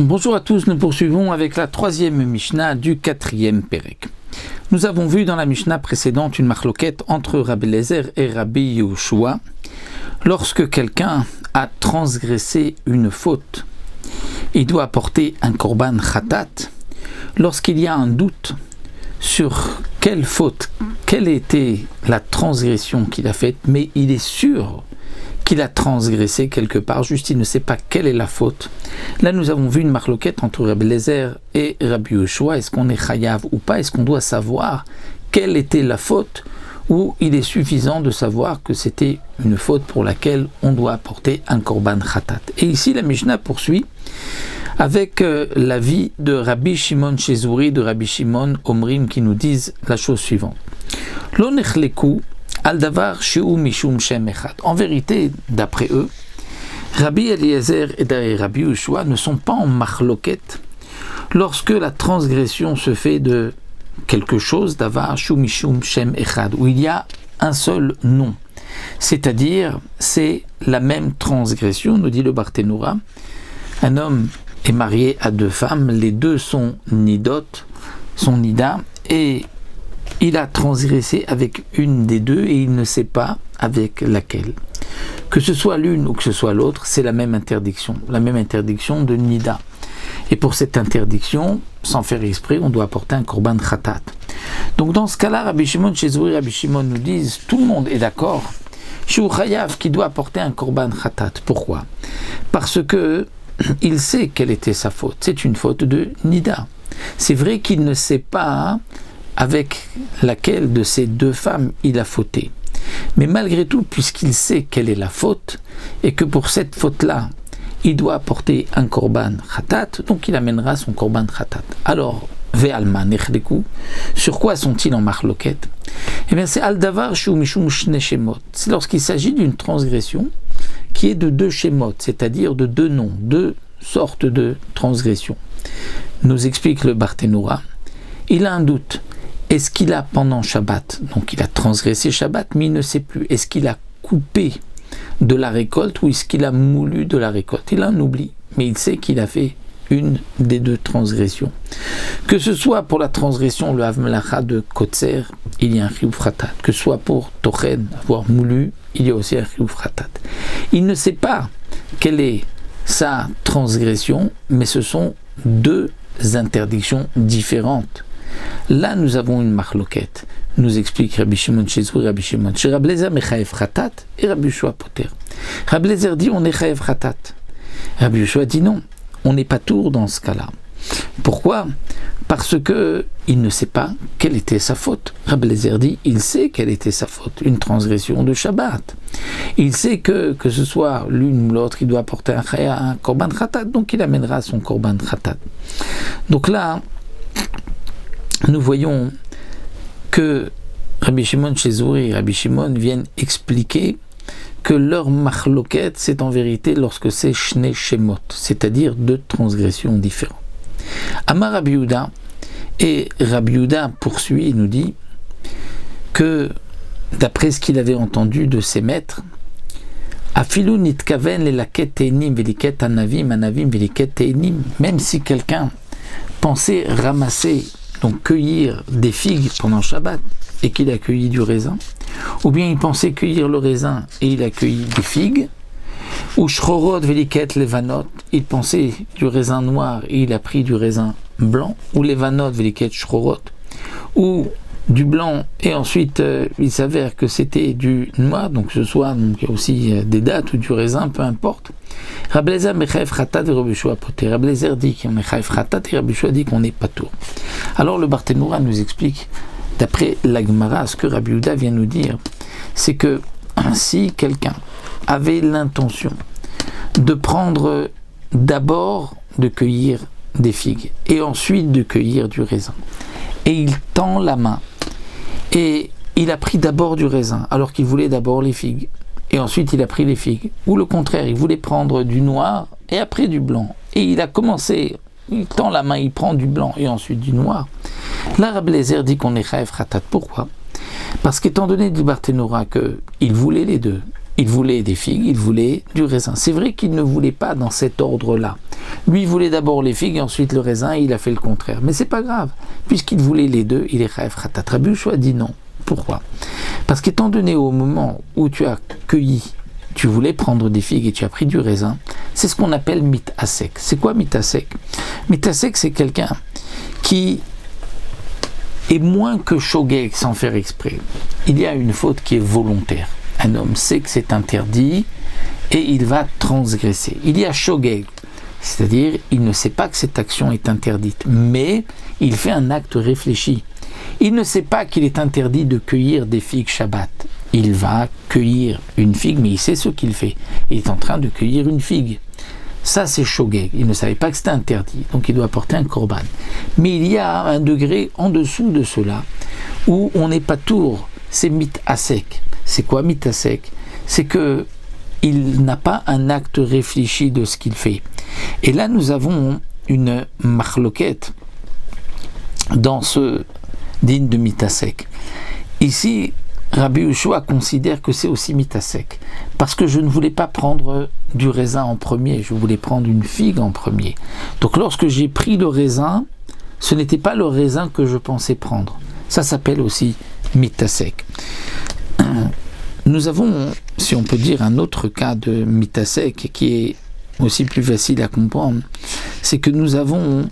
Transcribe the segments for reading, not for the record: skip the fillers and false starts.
Bonjour à tous, nous poursuivons avec la troisième Mishnah du quatrième Pérek. Nous avons vu dans la Mishnah précédente une marloquette entre Rabbi Eliezer et Rabbi Yehoshua. Lorsque quelqu'un a transgressé une faute, il doit apporter un korban khatat. Lorsqu'il y a un doute sur quelle faute, quelle était la transgression qu'il a faite, mais il est sûr qu'il a transgressé quelque part, juste il ne sait pas quelle est la faute. Là, nous avons vu une marloquette entre Rabbi Eliezer et Rabbi Yehoshua. Est-ce qu'on est chayav ou pas? Est-ce qu'on doit savoir quelle était la faute, ou il est suffisant de savoir que c'était une faute pour laquelle on doit apporter un korban khatat? Et ici, la Mishnah poursuit avec l'avis de Rabbi Shimon Shezouri, de Rabbi Shimon Omrim, qui nous disent la chose suivante. Lo nechleku al davar sheu mishum shem echad. En vérité, d'après eux, Rabbi Eliezer et Rabbi Yehoshua ne sont pas en marloquette lorsque la transgression se fait de quelque chose, davar sheu mishum shem echad, où il y a un seul nom. C'est-à-dire, c'est la même transgression, nous dit le Barthénoura. Un homme est marié à deux femmes, les deux sont nidot, sont nida, et il a transgressé avec une des deux et il ne sait pas avec laquelle. Que ce soit l'une ou que ce soit l'autre, c'est la même interdiction de nida. Et pour cette interdiction, sans faire exprès, on doit apporter un korban khatat. Donc dans ce cas-là, Rabbi Shimon Shezouri et Rabbi Shimon nous disent, tout le monde est d'accord, Shu chayav qui doit apporter un korban khatat. Pourquoi? Parce que il sait quelle était sa faute. C'est une faute de nida. C'est vrai qu'il ne sait pas avec laquelle de ces deux femmes il a fauté. Mais malgré tout, puisqu'il sait quelle est la faute, et que pour cette faute-là, il doit apporter un korban khatat, donc il amènera son korban khatat. Alors, ve'alma nechleku, sur quoi sont-ils en marloquette? Eh bien, c'est al davar shu mishum shne shemot. C'est lorsqu'il s'agit d'une transgression qui est de deux shemot, c'est-à-dire de deux noms, deux sortes de transgressions. Nous explique le Barthénoura, il a un doute. Est-ce qu'il a pendant Shabbat, donc il a transgressé Shabbat, mais il ne sait plus, est-ce qu'il a coupé de la récolte ou est-ce qu'il a moulu de la récolte? Il a un oubli, mais il sait qu'il a fait une des deux transgressions. Que ce soit pour la transgression, le Havmelacha de Kotser, il y a un chiyuv khatat. Que ce soit pour Tochen, avoir moulu, il y a aussi un chiyuv khatat. Il ne sait pas quelle est sa transgression, mais ce sont deux interdictions différentes. Là, nous avons une marloquette. Nous explique Rabbi Shimon Shezouri et Rabbi Shimon. Chez Rabbi Eliezer, mechayev khatat et Rabbi Yehoshua poter. Rabbi Eliezer dit on est chayev khatat. Rabbi Yehoshua dit non, on n'est pas tour dans ce cas-là. Pourquoi? Parce que il ne sait pas quelle était sa faute. Rabbi Eliezer dit il sait quelle était sa faute, une transgression de Shabbat. Il sait que ce soit l'une ou l'autre, il doit apporter un korban khatat, donc il amènera son korban khatat. Donc là, nous voyons que Rabbi Shimon Shezouri et Rabbi Shimon viennent expliquer que leur marloquette, c'est en vérité lorsque c'est shne shemot, c'est-à-dire deux transgressions différentes. Amar Rabbi Yehuda, et Rabbi Yehuda poursuit et nous dit que d'après ce qu'il avait entendu de ses maîtres, Afilu nitkaven lelaket teinim veliket anavim anavim veliket teinim, même si quelqu'un pensait ramasser, donc cueillir des figues pendant Shabbat et qu'il a cueilli du raisin, ou bien il pensait cueillir le raisin et il a cueilli des figues, ou shrorot veliket levanot, il pensait du raisin noir et il a pris du raisin blanc, ou levanot veliket shrorot, ou du blanc et ensuite il s'avère que c'était du noir, donc ce soit donc, il y a aussi des dattes ou du raisin, peu importe. Rabbi Eliezer mechayev khatat et Rabbi Yehoshua poter. Rabbi Eliezer dit qu'on est chayev khatat et Rabbi Yehoshua dit qu'on n'est pas tour. Alors le Barthénoura nous explique, d'après la Gemara, ce que Rabbi Yehuda vient nous dire, c'est que si quelqu'un avait l'intention de prendre d'abord de cueillir des figues et ensuite de cueillir du raisin, et il tend la main et il a pris d'abord du raisin alors qu'il voulait d'abord les figues et ensuite il a pris les figues, ou le contraire, il voulait prendre du noir et après du blanc, et il a commencé, il tend la main, il prend du blanc et ensuite du noir. Là, Rabbi Eliezer dit qu'on est chayev khatat. Pourquoi? Parce qu'étant donné du Barthénoura qu'il voulait les deux, il voulait des figues, il voulait du raisin. C'est vrai qu'il ne voulait pas dans cet ordre-là. Lui, il voulait d'abord les figues et ensuite le raisin, et il a fait le contraire. Mais c'est pas grave, puisqu'il voulait les deux, il est chayav khatat. Rabbi Yehoshua dit non. Pourquoi? Parce qu'étant donné au moment où tu as cueilli, tu voulais prendre des figues et tu as pris du raisin, c'est ce qu'on appelle mitasek. C'est quoi mitasek? Mitasek, c'est quelqu'un qui est moins que shogeg sans faire exprès. Il y a une faute qui est volontaire. Un homme sait que c'est interdit et il va transgresser. Il y a shogeg, c'est-à-dire il ne sait pas que cette action est interdite, mais il fait un acte réfléchi. Il ne sait pas qu'il est interdit de cueillir des figues Shabbat. Il va cueillir une figue, mais il sait ce qu'il fait. Il est en train de cueillir une figue. Ça, c'est shogeg. Il ne savait pas que c'était interdit, donc il doit apporter un korban. Mais il y a un degré en dessous de cela où on n'est pas tour. C'est mitasek. C'est quoi mitasek? C'est que il n'a pas un acte réfléchi de ce qu'il fait. Et là, nous avons une marloquette dans ce digne de mitasek. Ici, Rabbi Yehoshua considère que c'est aussi mitasek, parce que je ne voulais pas prendre du raisin en premier, je voulais prendre une figue en premier. Donc lorsque j'ai pris le raisin, ce n'était pas le raisin que je pensais prendre. Ça s'appelle aussi mitasek. Nous avons, si on peut dire, un autre cas de mitasek qui est aussi plus facile à comprendre, c'est que nous avons,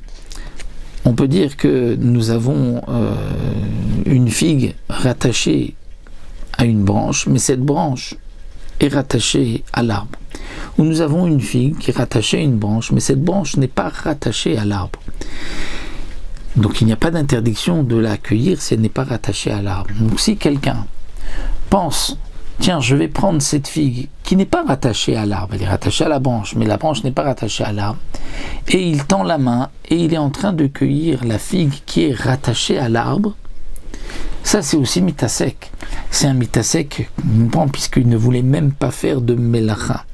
on peut dire que nous avons une figue rattachée à une branche, mais cette branche est rattachée à l'arbre. Ou nous avons une figue qui est rattachée à une branche, mais cette branche n'est pas rattachée à l'arbre. Donc il n'y a pas d'interdiction de la cueillir si elle n'est pas rattachée à l'arbre. Donc si quelqu'un pense, tiens, je vais prendre cette figue qui n'est pas rattachée à l'arbre, elle est rattachée à la branche, mais la branche n'est pas rattachée à l'arbre, et il tend la main et il est en train de cueillir la figue qui est rattachée à l'arbre, ça c'est aussi mitasek. C'est un mitasek, puisqu'il ne voulait même pas faire de melacha.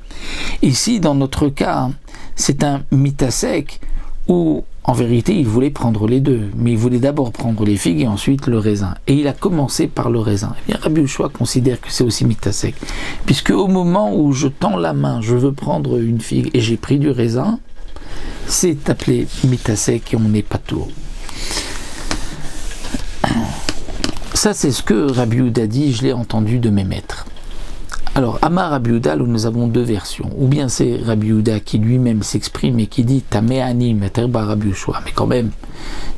Ici, dans notre cas, c'est un mitasek où, en vérité, il voulait prendre les deux, mais il voulait d'abord prendre les figues et ensuite le raisin. Et il a commencé par le raisin. Eh bien, Rabbi Yehoshua considère que c'est aussi mitasek, puisque au moment où je tends la main, je veux prendre une figue et j'ai pris du raisin, c'est appelé mitasek et on n'est pas tour. Ça, c'est ce que Rabbi Yehuda dit, je l'ai entendu de mes maîtres. Alors, Amar Rabbi Yehuda, nous avons deux versions. Ou bien c'est Rabbi Yehuda qui lui-même s'exprime et qui dit Tameani meterba Rabbi Yehoshua. Mais quand même,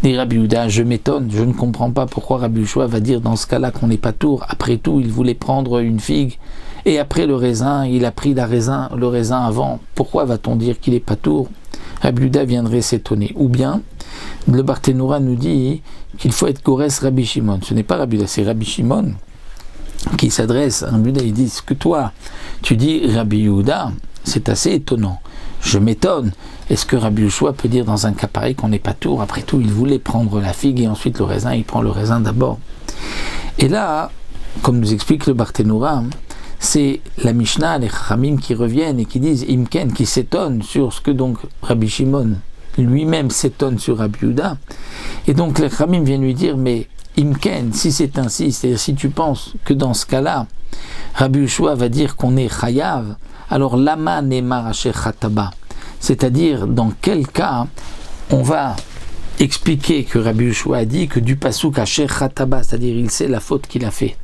dit Rabbi Yehuda, je m'étonne, je ne comprends pas pourquoi Rabbi Yehoshua va dire dans ce cas-là qu'on n'est pas tour. Après tout, il voulait prendre une figue et après le raisin, il a pris le raisin avant. Pourquoi va-t-on dire qu'il n'est pas tour? Rabbi Yehuda viendrait s'étonner. Ou bien, le Barthénoura nous dit qu'il faut être Gores Rabbi Shimon. Ce n'est pas Rabbi Yehuda, c'est Rabbi Shimon qui s'adresse à Rabbi Yehuda. Il dit, ce que toi, tu dis Rabbi Yehuda, c'est assez étonnant. Je m'étonne. Est-ce que Rabbi Yehoshua peut dire dans un cas pareil qu'on n'est pas tour? Après tout, il voulait prendre la figue et ensuite le raisin, il prend le raisin d'abord. Et là, comme nous explique le Barthénoura, c'est la Mishnah, les Chachamim qui reviennent et qui disent Imken, qui s'étonne sur ce que donc Rabbi Shimon lui-même s'étonne sur Rabbi Yehuda. Et donc les Chachamim viennent lui dire, mais Imken, si c'est ainsi, c'est-à-dire si tu penses que dans ce cas-là, Rabbi Yehoshua va dire qu'on est chayav, alors lama nemar asher chataba, c'est-à-dire dans quel cas on va expliquer que Rabbi Yehoshua a dit que du pasuk asher chataba, c'est-à-dire il sait la faute qu'il a fait.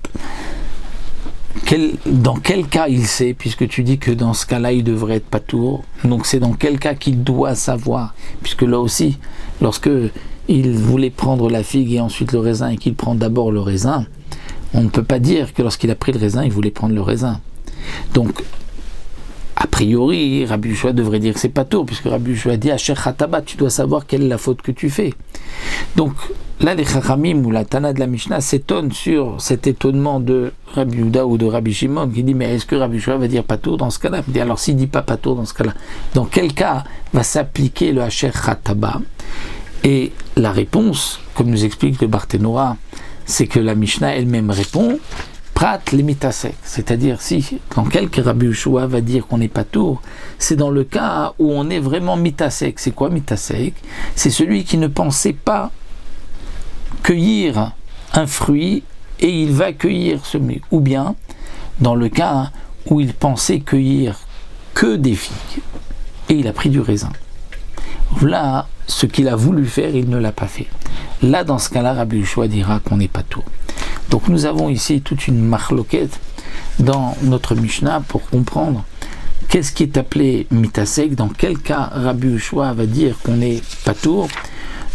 Dans quel cas il sait, puisque tu dis que dans ce cas-là il devrait être patour, donc c'est dans quel cas qu'il doit savoir, puisque là aussi, lorsque il voulait prendre la figue et ensuite le raisin et qu'il prend d'abord le raisin, on ne peut pas dire que lorsqu'il a pris le raisin, il voulait prendre le raisin. Donc, a priori, Rabbi Yehoshua devrait dire que c'est pas tôt, puisque Rabbi Yehoshua dit Asher Chataba, tu dois savoir quelle est la faute que tu fais. Donc, là, les Chachamim ou la Tana de la Mishnah s'étonnent sur cet étonnement de Rabbi Yehuda ou de Rabbi Shimon qui dit mais est-ce que Rabbi Yehoshua va dire pas tôt dans ce cas-là? Alors, s'il dit pas tôt dans ce cas-là, dans quel cas va s'appliquer le Asher Chataba? Et la réponse, comme nous explique le Barthénoura, c'est que la Mishnah elle-même répond Prat limitasek, c'est-à-dire si, dans quel cas Rabbi Yehoshua va dire qu'on n'est pas tour, c'est dans le cas où on est vraiment mitasek. C'est quoi mitasek? C'est celui qui ne pensait pas cueillir un fruit et il va cueillir ce fruit. Ou bien, dans le cas où il pensait cueillir que des figues et il a pris du raisin. Là, ce qu'il a voulu faire, il ne l'a pas fait. Là, dans ce cas-là, Rabbi Yehoshua dira qu'on n'est pas tour. Donc nous avons ici toute une marloquette dans notre Mishnah pour comprendre qu'est-ce qui est appelé mitasek, dans quel cas Rabbi Yehoshua va dire qu'on est pas tour.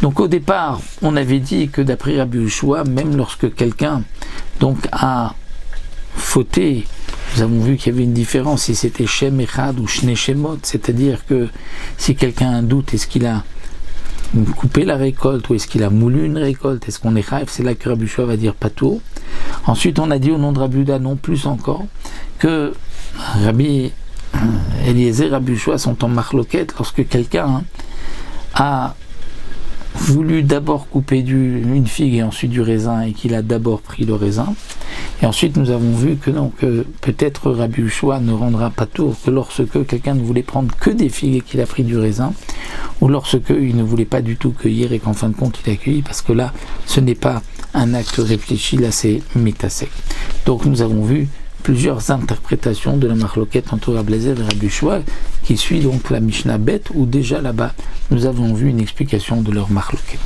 Donc au départ, on avait dit que d'après Rabbi Yehoshua, même lorsque quelqu'un donc a fauté, nous avons vu qu'il y avait une différence si c'était Shem Echad ou Shne Shemot, c'est-à-dire que si quelqu'un a un doute, est-ce qu'il a coupé la récolte ou est-ce qu'il a moulu une récolte, est-ce qu'on est chaïf, c'est là que Rabbi Yehoshua va dire patour. Ensuite on a dit au nom de Rabbi Yehuda non plus encore que Rabbi Eliezer et Rabbi Yehoshua sont en marloquette lorsque quelqu'un a voulu d'abord couper une figue et ensuite du raisin et qu'il a d'abord pris le raisin. Et ensuite nous avons vu que non, que peut-être Rabbi Yehoshua ne rendra pas tour que lorsque quelqu'un ne voulait prendre que des figues et qu'il a pris du raisin, ou lorsque il ne voulait pas du tout cueillir et qu'en fin de compte il a cueilli, parce que là ce n'est pas un acte réfléchi, là c'est mitasek. Donc nous avons vu plusieurs interprétations de la marloquette entre Rabbi Eliezer et Rabbi Yehoshua, qui suit donc la Mishnah Bet, où déjà là-bas nous avons vu une explication de leur marloquette.